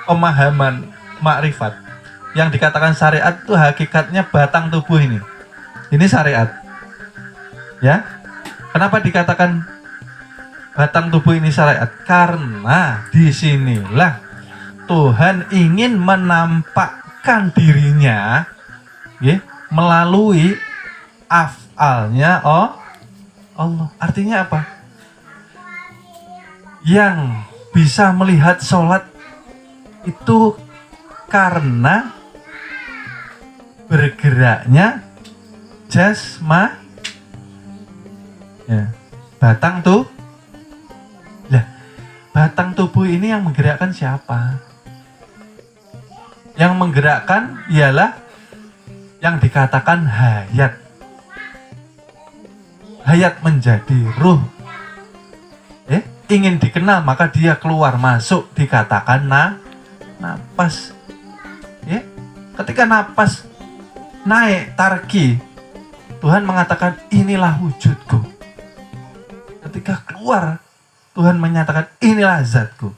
pemahaman makrifat. Yang dikatakan syariat itu hakikatnya batang tubuh ini. Ini syariat. Ya. Kenapa dikatakan batang tubuh ini syariat? Karena disinilah Tuhan ingin menampakkan dirinya ya, melalui af'alnya Allah. Artinya apa? Yang bisa melihat sholat itu karena bergeraknya jasma ya, batang tuh. Lah, batang tubuh ini yang menggerakkan siapa? Yang menggerakkan ialah yang dikatakan hayat. Hayat menjadi ruh. Ingin dikenal maka dia keluar masuk dikatakan napas. Ketika napas naik tarki, Tuhan mengatakan inilah wujudku. Ketika keluar, Tuhan menyatakan inilah zatku.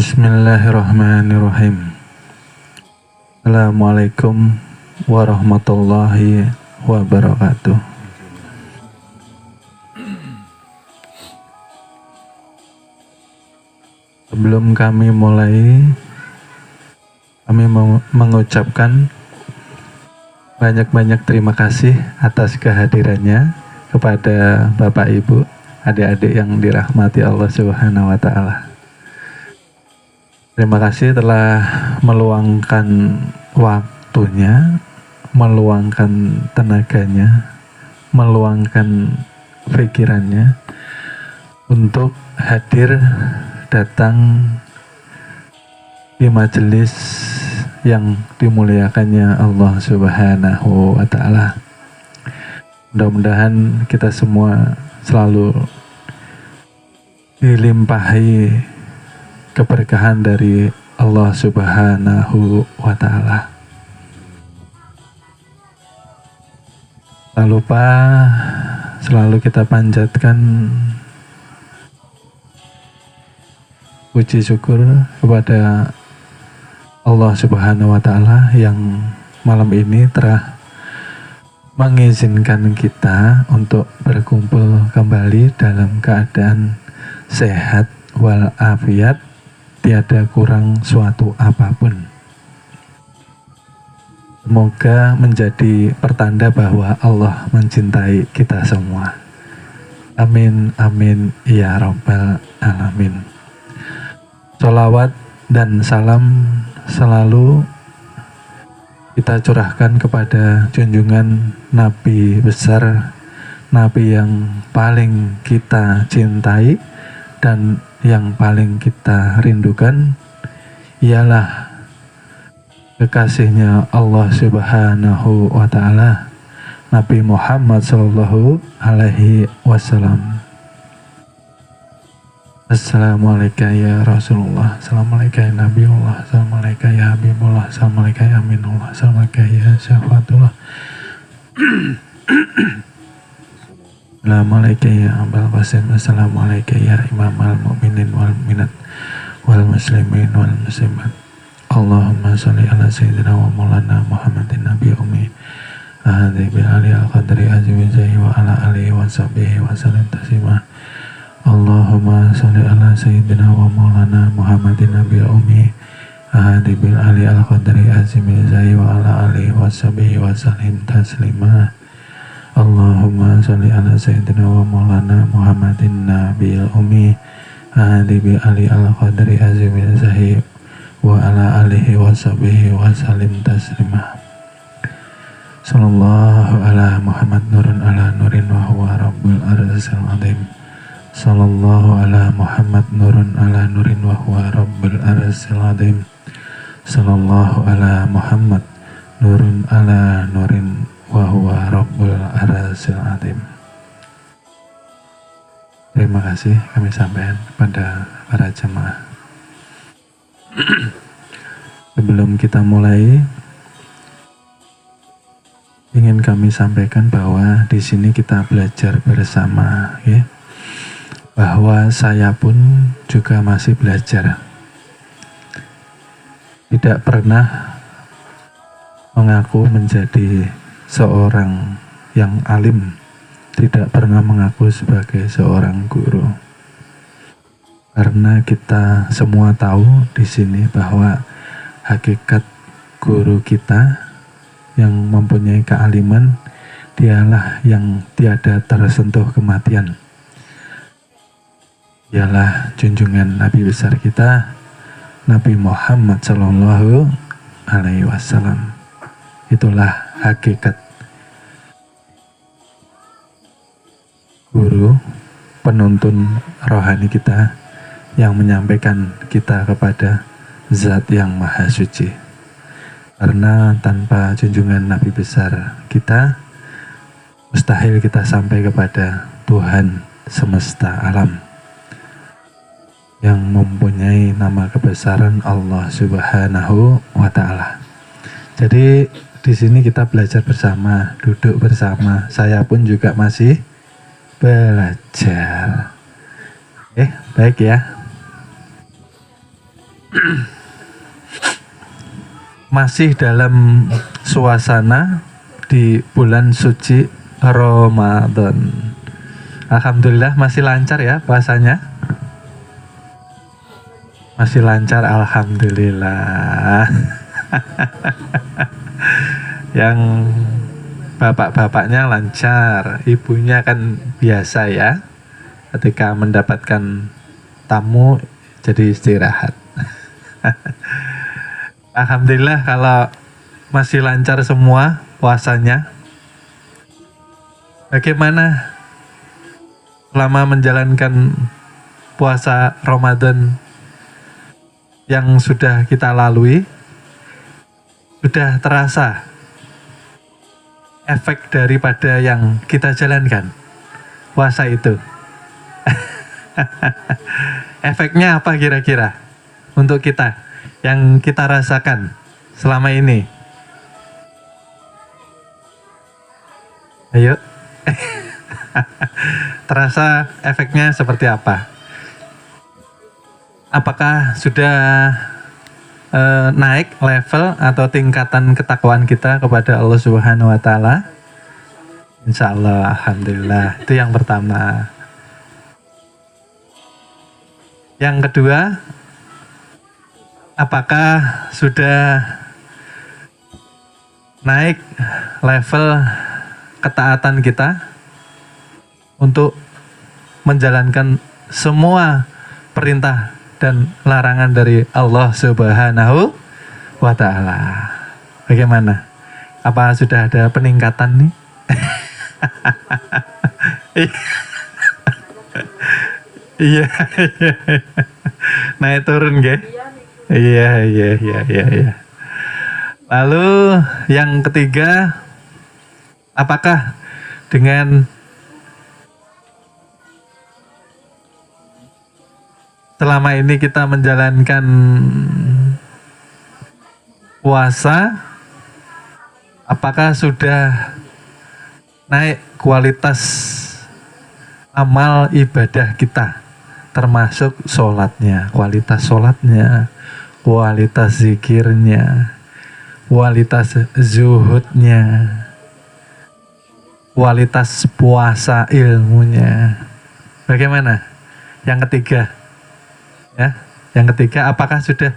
Bismillahirrahmanirrahim. Assalamualaikum warahmatullahi wabarakatuh. Sebelum kami mulai, kami mengucapkan banyak-banyak terima kasih atas kehadirannya kepada Bapak Ibu, adik-adik yang dirahmati Allah Subhanahu wa Ta'ala. Terima kasih telah meluangkan waktunya, meluangkan tenaganya, meluangkan pikirannya untuk hadir datang di majelis yang dimuliakannya Allah Subhanahu wa Ta'ala. Mudah-mudahan kita semua selalu dilimpahi keberkahan dari Allah Subhanahu wa Ta'ala. Tak lupa selalu kita panjatkan puji syukur kepada Allah Subhanahu wa Ta'ala yang malam ini telah mengizinkan kita untuk berkumpul kembali dalam keadaan sehat walafiat, tiada kurang suatu apapun. Semoga menjadi pertanda bahwa Allah mencintai kita semua. Amin, amin, ya rabbal alamin. Sholawat dan salam selalu kita curahkan kepada junjungan Nabi besar, Nabi yang paling kita cintai dan yang paling kita rindukan, ialah kekasihnya Allah Subhanahu wa Ta'ala, Nabi Muhammad sallallahu alaihi wasallam. Assalamualaikum ya Rasulullah, assalamualaikum ya Nabiullah, assalamualaikum ya Habibullah, assalamualaikum ya Aminullah, assalamualaikum ya Syafatullah. Assalamualaikum ya Abul Qasim, assalamualaikum ya Imam al-Mu'minin wal Mu'minat wal Muslimin wal Muslimat. Allahumma sholli ala Sayyidina wa Maulana Muhammadin Nabi Ummi ahadi bil ali al-qadri azmi zahi wa ala alihi wa sahbihi wa sallim taslima. Allahumma sholli ala Sayyidina wa Maulana Muhammadin Nabi Ummi ahadi bil ali al-qadri azmi zahi wa ala alihi wa sahbihi wa sallim taslima. Allahumma sholli ala Sayyidina wa Maulana Muhammadin Nabil Ummi ahadi bi ali al-qadri azimi zahi wa ala alihi wa sahbihi wa salim taslima. Sallallahu ala Muhammad nurun ala nurin wa huwa rabbul arsil azim. Sallallahu ala Muhammad nurun ala nurin wa huwa rabbul arsil azim. Sallallahu ala Muhammad nurun ala nurin wa huwa rabbul arsil azim. Terima kasih kami sampaikan kepada para jemaah. Sebelum kita mulai, ingin kami sampaikan bahwa di sini kita belajar bersama, ya. Bahwa saya pun juga masih belajar. Tidak pernah mengaku menjadi seorang yang alim, tidak pernah mengaku sebagai seorang guru. Karena kita semua tahu di sini bahwa hakikat guru kita yang mempunyai kealiman, dialah yang tiada tersentuh kematian. Dialah junjungan Nabi besar kita, Nabi Muhammad Sallallahu Alaihi Wasallam. Itulah hakikat guru, penuntun rohani kita yang menyampaikan kita kepada Zat yang Maha Suci. Karena tanpa junjungan Nabi besar kita, mustahil kita sampai kepada Tuhan semesta alam yang mempunyai nama kebesaran Allah Subhanahu wa Ta'ala. Jadi di sini kita belajar bersama, duduk bersama. Saya pun juga masih belajar. Baik ya. Masih dalam suasana di bulan suci Ramadan. Alhamdulillah masih lancar ya puasanya. Masih lancar, alhamdulillah. Yang bapak-bapaknya lancar, ibunya kan biasa ya. Ketika mendapatkan tamu jadi istirahat. Alhamdulillah kalau masih lancar semua puasanya. Bagaimana selama menjalankan puasa Ramadan yang sudah kita lalui? Sudah terasa efek daripada yang kita jalankan puasa itu? Efeknya apa kira-kira untuk kita yang kita rasakan selama ini? Ayo. Terasa efeknya seperti apa? Apakah sudah naik level atau tingkatan ketakwaan kita kepada Allah Subhanahu wa Ta'ala? Insya Allah, alhamdulillah. Itu yang pertama. Yang kedua, apakah sudah naik level ketaatan kita untuk menjalankan semua perintah dan larangan dari Allah Subhanahu wa Ta'ala? Bagaimana? Apa sudah ada peningkatan nih? Iya. Naik turun nggih? Iya. Lalu yang ketiga, apakah dengan selama ini kita menjalankan puasa, apakah sudah naik kualitas amal ibadah kita, termasuk sholatnya, kualitas sholatnya, kualitas zikirnya, kualitas zuhudnya, kualitas puasa ilmunya? Bagaimana? Yang ketiga, ya, yang ketiga, apakah sudah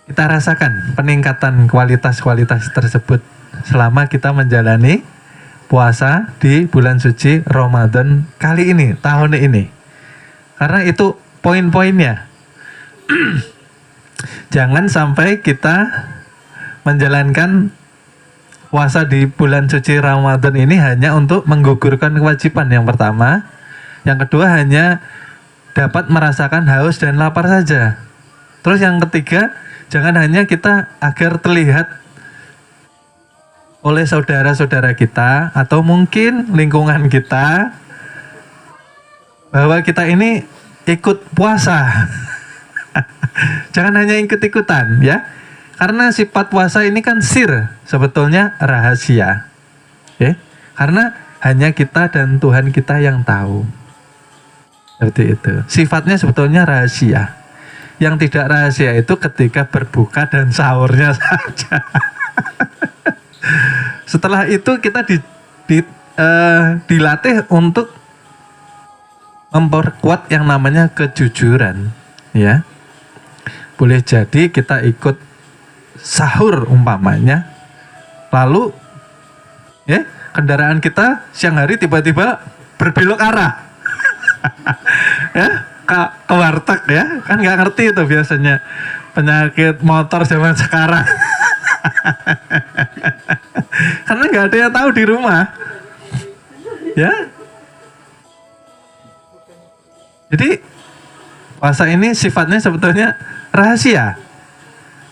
kita rasakan peningkatan kualitas-kualitas tersebut selama kita menjalani puasa di bulan suci Ramadan kali ini, tahun ini? Karena itu poin-poinnya. Jangan sampai kita menjalankan puasa di bulan suci Ramadan ini hanya untuk menggugurkan kewajiban yang pertama. Yang kedua, hanya dapat merasakan haus dan lapar saja. Terus yang ketiga, jangan hanya kita agar terlihat oleh saudara-saudara kita atau mungkin lingkungan kita bahwa kita ini ikut puasa. Jangan hanya ikut-ikutan ya. Karena sifat puasa ini kan sir, sebetulnya rahasia. Ya. Karena hanya kita dan Tuhan kita yang tahu. Seperti itu. Sifatnya sebetulnya rahasia. Yang tidak rahasia itu ketika berbuka dan sahurnya saja. Setelah itu kita dilatih untuk memperkuat yang namanya kejujuran, ya. Boleh jadi kita ikut sahur umpamanya, lalu ya kendaraan kita siang hari tiba-tiba berbelok arah, ya ke warteg ya, kan nggak ngerti itu biasanya penyakit motor zaman sekarang. Karena nggak ada yang tahu di rumah, ya. Jadi puasa ini sifatnya sebetulnya rahasia.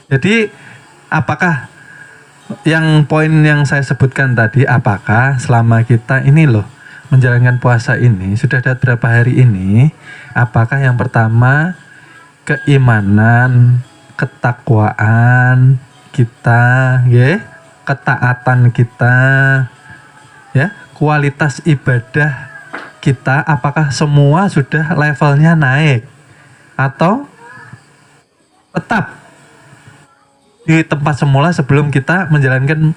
Jadi apakah yang poin yang saya sebutkan tadi, apakah selama kita ini loh menjalankan puasa ini sudah ada berapa hari ini, apakah yang pertama keimanan, ketakwaan kita, ya, ketaatan kita, ya, kualitas ibadah kita, apakah semua sudah levelnya naik atau tetap di tempat semula sebelum kita menjalankan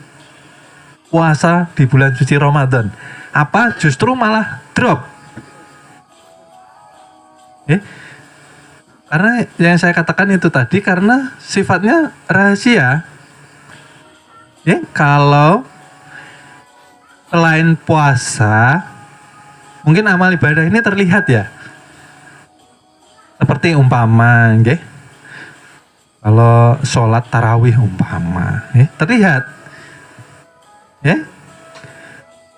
puasa di bulan suci Ramadan? Apa justru malah drop? Karena yang saya katakan itu tadi, karena sifatnya rahasia. Kalau selain puasa, mungkin amal ibadah ini terlihat ya. Seperti umpama, kalau sholat tarawih umpama, terlihat.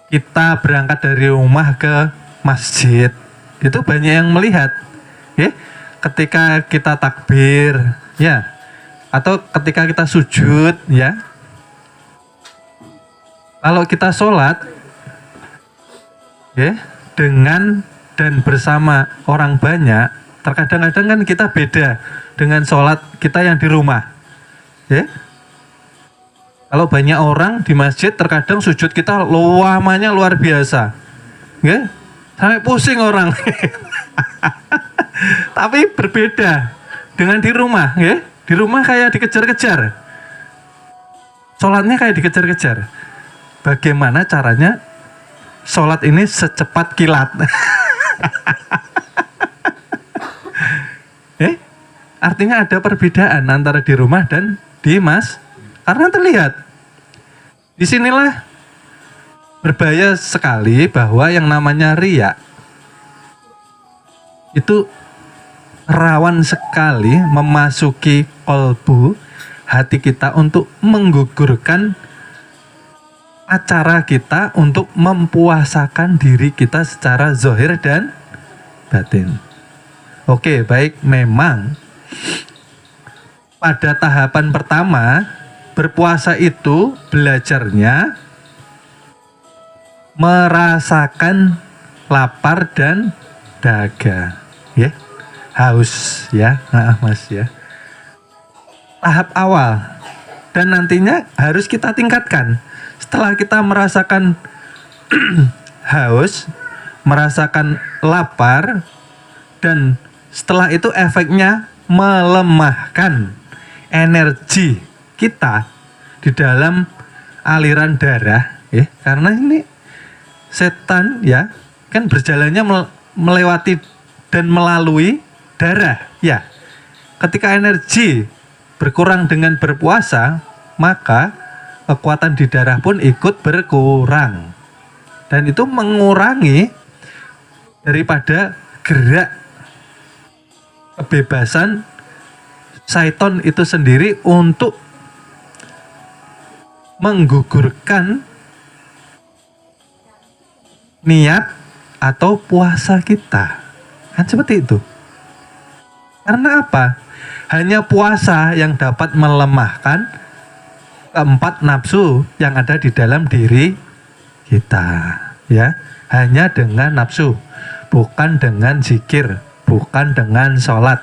Kita berangkat dari rumah ke masjid, itu banyak yang melihat. Ketika kita takbir, ya, atau ketika kita sujud, ya. Kalau kita sholat, dengan dan bersama orang banyak, terkadang-kadang kan kita beda dengan sholat kita yang di rumah. Kalau banyak orang di masjid, terkadang sujud kita lamanya luar biasa. Sampai pusing orang. Tapi berbeda dengan di rumah. Di rumah kayak dikejar-kejar. Sholatnya kayak dikejar-kejar. Bagaimana caranya sholat ini secepat kilat? Artinya ada perbedaan antara di rumah dan di karena terlihat. Disinilah berbahaya sekali bahwa yang namanya riya itu rawan sekali memasuki kolbu hati kita untuk menggugurkan acara kita untuk mempuasakan diri kita secara zahir dan batin. Oke, baik, memang pada tahapan pertama berpuasa itu belajarnya merasakan lapar dan dahaga, haus, Mas, tahap awal, dan nantinya harus kita tingkatkan. Setelah kita merasakan haus, merasakan lapar, dan setelah itu efeknya melemahkan energi kita di dalam aliran darah, karena ini setan kan berjalannya melewati dan melalui darah, Ketika energi berkurang dengan berpuasa, maka kekuatan di darah pun ikut berkurang, dan itu mengurangi daripada gerak kebebasan syaitan itu sendiri untuk menggugurkan niat atau puasa kita. Kan seperti itu. Karena apa? Hanya puasa yang dapat melemahkan keempat nafsu yang ada di dalam diri kita, ya. Hanya dengan nafsu, bukan dengan zikir, bukan dengan sholat.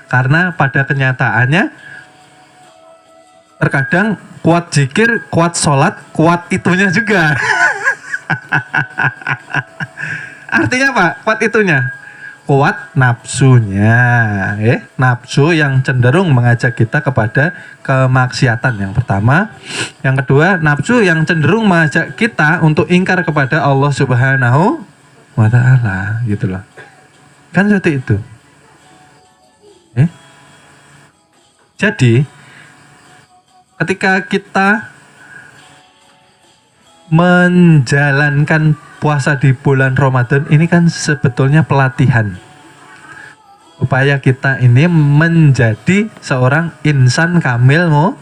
Karena pada kenyataannya terkadang kuat zikir, kuat sholat, kuat itunya juga. Artinya apa? Kuat itunya, kuat nafsunya, nafsu yang cenderung mengajak kita kepada kemaksiatan yang pertama. Yang kedua, nafsu yang cenderung mengajak kita untuk ingkar kepada Allah Subhanahu wa Ta'ala, gitu loh. Kan seperti itu. Jadi ketika kita menjalankan puasa di bulan Ramadan ini kan sebetulnya pelatihan upaya kita ini menjadi seorang insan kamil,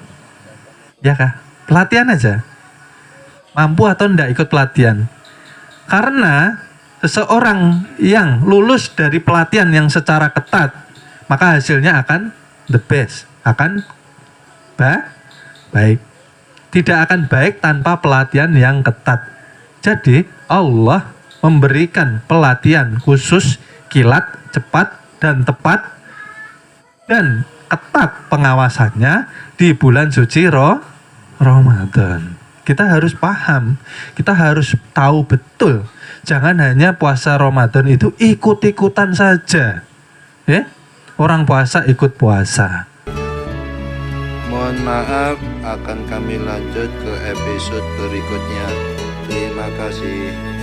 ya kah? Pelatihan aja. Mampu atau tidak ikut pelatihan. Karena seseorang yang lulus dari pelatihan yang secara ketat, maka hasilnya akan the best, akan baik. Tidak akan baik tanpa pelatihan yang ketat. Jadi Allah memberikan pelatihan khusus, kilat, cepat, dan tepat, dan ketat pengawasannya di bulan suci Ramadan. Kita harus paham, kita harus tahu betul. Jangan hanya puasa Ramadan itu ikut-ikutan saja. Orang puasa ikut puasa. Mohon maaf, akan kami lanjut ke episode berikutnya. Terima kasih.